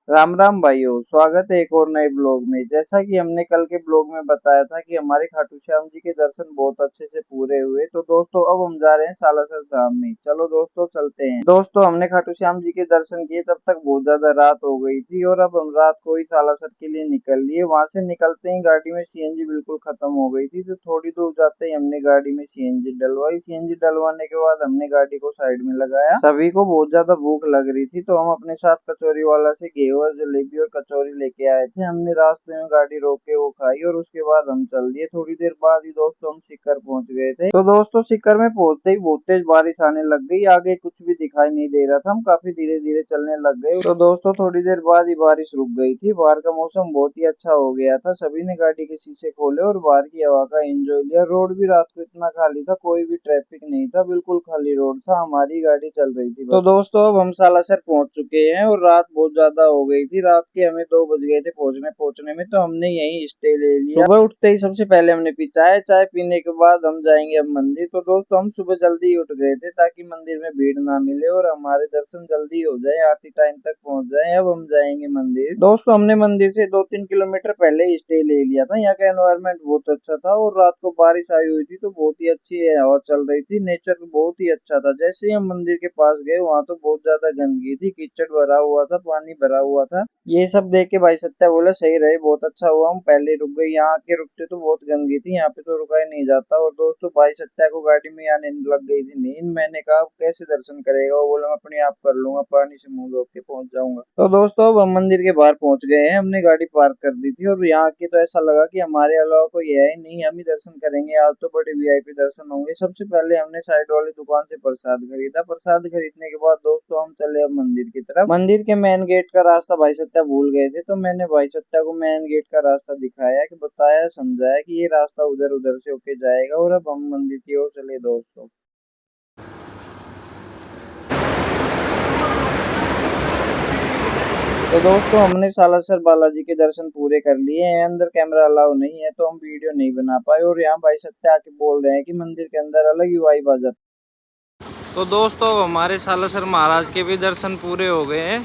राम राम भाइयों, स्वागत है एक और नए ब्लॉग में। जैसा कि हमने कल के ब्लॉग में बताया था कि हमारे खाटू श्याम जी के दर्शन बहुत अच्छे से पूरे हुए, तो दोस्तों अब हम जा रहे हैं सालासर धाम में। चलो दोस्तों चलते हैं। दोस्तों हमने खाटू श्याम जी के दर्शन किए, तब तक बहुत ज्यादा रात हो गई थी और अब हम रात को ही सालासर के लिए निकल लिए। वहां से निकलते ही गाड़ी में सीएनजी बिल्कुल खत्म हो गई थी, तो थोड़ी दूर जाते ही हमने गाड़ी में सीएनजी डलवाई। सीएनजी डलवाने के बाद हमने गाड़ी को साइड में लगाया। सभी को बहुत ज्यादा भूख लग रही थी, तो हम अपने साथ कचौरी वाला से घेवर, जलेबी और कचौरी लेके आए थे। हमने रास्ते में गाड़ी रोक के वो खाई और उसके बाद हम चल दिए। थोड़ी देर बाद ही दोस्तों हम सिक्कर पहुंच गए थे। तो दोस्तों सिक्कर में पहुंचते ही बहुत तेज बारिश आने लग गई। आगे कुछ भी दिखाई नहीं दे रहा था। हम काफी धीरे धीरे चलने लग गए। तो दोस्तों थोड़ी देर बाद ही बारिश रुक गई थी। बाहर का मौसम बहुत ही अच्छा हो गया था। सभी ने गाड़ी के शीशे खोले और बाहर की हवा का एंजॉय लिया। रोड भी रात को इतना खाली था, कोई भी ट्रैफिक नहीं था, बिल्कुल खाली रोड था। हमारी गाड़ी चल रही थी बस। तो दोस्तों अब हम सालासर पहुंच चुके हैं और रात बहुत ज्यादा हो गई थी। रात के हमें 2 बज गए थे पहुंचने में, तो हमने यहीं स्टे ले लिया। सुबह उठते ही सबसे पहले हमने पी चाय। चाय पीने के बाद हम जाएंगे अब मंदिर। तो दोस्तों हम सुबह जल्दी उठ गए थे ताकि मंदिर में भीड़ ना मिले और हमारे दर्शन जल्दी हो जाए, आरती टाइम तक पहुंच जाए। अब हम जाएंगे मंदिर। दोस्तों हमने मंदिर से 2-3 किलोमीटर पहले ही स्टे ले लिया था। यहाँ का एनवायरनमेंट बहुत अच्छा था और रात को बारिश आई हुई थी, तो बहुत ही अच्छी हवा चल रही थी। नेचर बहुत ही अच्छा था। जैसे ही हम मंदिर के पास गए, वहां तो बहुत ज्यादा गंदगी थी, कीचड़ भरा हुआ था, पानी भरा हुआ था। ये सब देख के भाई सत्या बोला सही रहे, बहुत अच्छा हुआ हम पहले रुक गए। यहाँ आके रुकते तो बहुत गंदगी थी, यहाँ पे तो रुका ही नहीं जाता। और दोस्तों भाई सत्या को गाड़ी में आने लग गई थी नींद। मैंने कहा "अब कैसे दर्शन करेगा"। वो बोला मैं अपने आप कर लूंगा, पानी से मुंह धो के पहुंच जाऊंगा। तो दोस्तों अब हम मंदिर के बाहर पहुंच गए हैं। हमने गाड़ी पार्क कर दी थी और यहाँ आके तो ऐसा लगा कि हमारे अलावा कोई है ही नहीं, हम ही दर्शन करेंगे आज तो। बड़े वीआईपी दर्शन होंगे। सबसे पहले हमने साइड वाली दुकान से प्रसाद खरीदा। प्रसाद खरीदने के बाद दोस्तों हम चले अब मंदिर की तरफ। मंदिर के मेन गेट का रास्ता भाई सत्या भूल गए थे, तो मैंने भाई सत्या को मेन गेट का रास्ता दिखाया, कि बताया समझाया कि ये रास्ता उधर उधर से होके जाएगा। और अब हम मंदिर की ओर चले दोस्तों। तो दोस्तों हमने सालासर बालाजी के दर्शन पूरे कर लिए हैं। अंदर कैमरा अलाउ नहीं है, तो हम वीडियो नहीं बना पाए। और यहाँ भाई सत्या आके बोल रहे हैं कि मंदिर के अंदर अलग ही वाइब आ जाती है। तो दोस्तों हमारे सालासर महाराज के भी दर्शन पूरे हो गए हैं।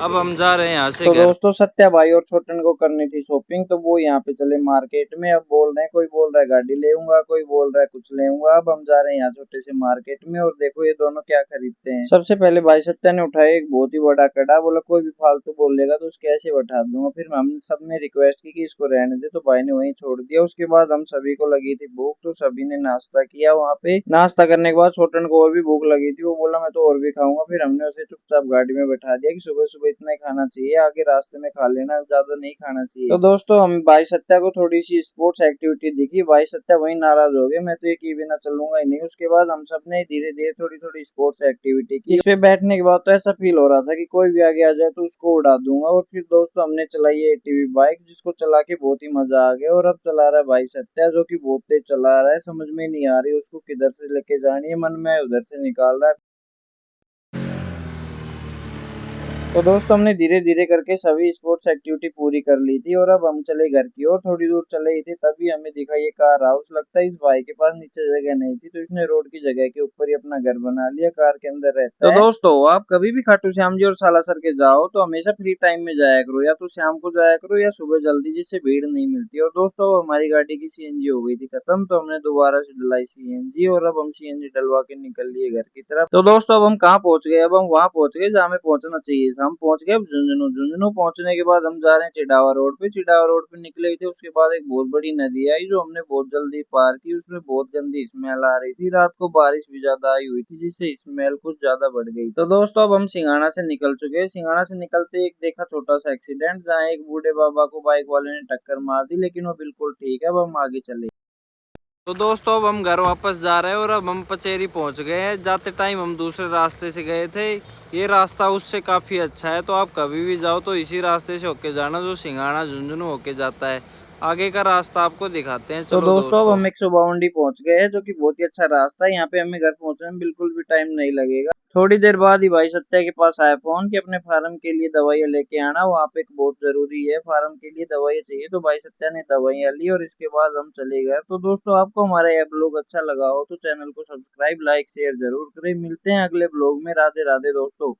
अब हम जा रहे हैं यहाँ से तो घर। दोस्तों सत्या भाई और छोटन को करनी थी शॉपिंग, तो वो यहाँ पे चले मार्केट में। अब बोल रहे हैं, कोई बोल रहा है गाड़ी लेऊंगा, कोई बोल रहा है कुछ लेऊंगा। अब हम जा रहे हैं यहाँ छोटे से मार्केट में और देखो ये दोनों क्या खरीदते हैं। सबसे पहले भाई सत्या ने उठाया एक बहुत ही बड़ा कड़ा। बोला कोई भी फालतू बोलेगा तो उसके ऐसे बैठा दूंगा। फिर हम सबने रिक्वेस्ट की कि इसको रहने दे, तो भाई ने वहीं छोड़ दिया। उसके बाद हम सभी को लगी थी भूख, तो सभी ने नाश्ता किया। वहाँ पे नाश्ता करने के बाद छोटन को और भी भूख लगी थी। वो बोला मैं तो और भी खाऊंगा। फिर हमने उसे चुपचाप गाड़ी में बैठा दिया कि सुबह सुबह इतना ही खाना चाहिए, आगे रास्ते में खा लेना, ज्यादा नहीं खाना चाहिए। तो दोस्तों हम भाई सत्या को थोड़ी सी स्पोर्ट्स एक्टिविटी दिखी। भाई सत्या वही नाराज हो गए, मैं तो ये किए बिना चलूंगा ही नहीं। उसके बाद हम सब ने धीरे धीरे थोड़ी थोड़ी स्पोर्ट्स एक्टिविटी की। इस पे बैठने के बाद तो ऐसा फील हो रहा था कि कोई भी आगे आ जाए तो उसको उड़ा दूंगा। और फिर दोस्तों हमने चलाई है एटीवी बाइक, जिसको चला के बहुत ही मजा आ गया। और अब चला रहा है भाई सत्या, जो कि बहुत तेज चला रहा है, समझ में नहीं आ रही उसको किधर से लेके जानी है, मन में उधर से निकाल रहा है। तो दोस्तों हमने धीरे धीरे करके सभी स्पोर्ट्स एक्टिविटी पूरी कर ली थी और अब हम चले घर की ओर। थोड़ी दूर चले ही थे तभी हमें दिखा ये कार हाउस। लगता है इस भाई के पास नीचे जगह नहीं थी, तो इसने रोड की जगह के ऊपर ही अपना घर बना लिया, कार के अंदर रहता है। तो दोस्तों आप कभी भी खाटू श्याम जी और सालासर के जाओ तो हमेशा फ्री टाइम में जाया करो, या तो शाम को जाया करो या सुबह जल्दी, जिससे भीड़ नहीं मिलती। और दोस्तों हमारी गाड़ी की सीएनजी हो गई थी खत्म, तो हमने दोबारा से डलाई सीएनजी और अब हम सीएनजी डलवा के निकल लिए घर की तरफ। तो दोस्तों अब हम कहाँ पहुंच गए? अब हम वहां पहुंच गए जहाँ हमें पहुंचना चाहिए था। हम पहुंच गए अब झुंझुनू। झुंझुनू पहुंचने के बाद हम जा रहे हैं चिड़ावा रोड पे। चिड़ावा रोड पे निकले थे, उसके बाद एक बहुत बड़ी नदी आई जो हमने बहुत जल्दी पार की। उसमें बहुत गंदी स्मेल आ रही थी। रात को बारिश भी ज्यादा आई हुई थी, जिससे स्मेल कुछ ज्यादा बढ़ गई। तो दोस्तों अब हम सिंघाड़ा से निकल चुके हैं। सिंघाड़ा से निकलते एक देखा छोटा सा एक्सीडेंट, जहाँ एक बूढ़े बाबा को बाइक वाले ने टक्कर मार दी, लेकिन वो बिल्कुल ठीक है। अब हम आगे चले। तो दोस्तों अब हम घर वापस जा रहे हैं और अब हम पचेरी पहुंच गए हैं। जाते टाइम हम दूसरे रास्ते से गए थे, ये रास्ता उससे काफ़ी अच्छा है, तो आप कभी भी जाओ तो इसी रास्ते से होके जाना जो सिंघाड़ा झुंझुनू होके जाता है। आगे का रास्ता आपको दिखाते हैं। तो चलो दोस्तों अब हम 152 पहुंच गए हैं, जो कि बहुत ही अच्छा रास्ता है। यहाँ पे हमें घर पहुंचने में बिल्कुल भी टाइम नहीं लगेगा। थोड़ी देर बाद ही भाई सत्या के पास आया फोन कि अपने फार्म के लिए दवाइयाँ लेके आना, वहाँ पे एक बहुत जरूरी है, फार्म के लिए दवाइयाँ चाहिए। तो भाई सत्या ने दवाइयाँ ली और इसके बाद हम चले गए। तो दोस्तों आपको हमारा यह ब्लॉग अच्छा लगा हो तो चैनल को सब्सक्राइब, लाइक, शेयर जरूर करें। मिलते हैं अगले ब्लॉग में। राधे राधे दोस्तों।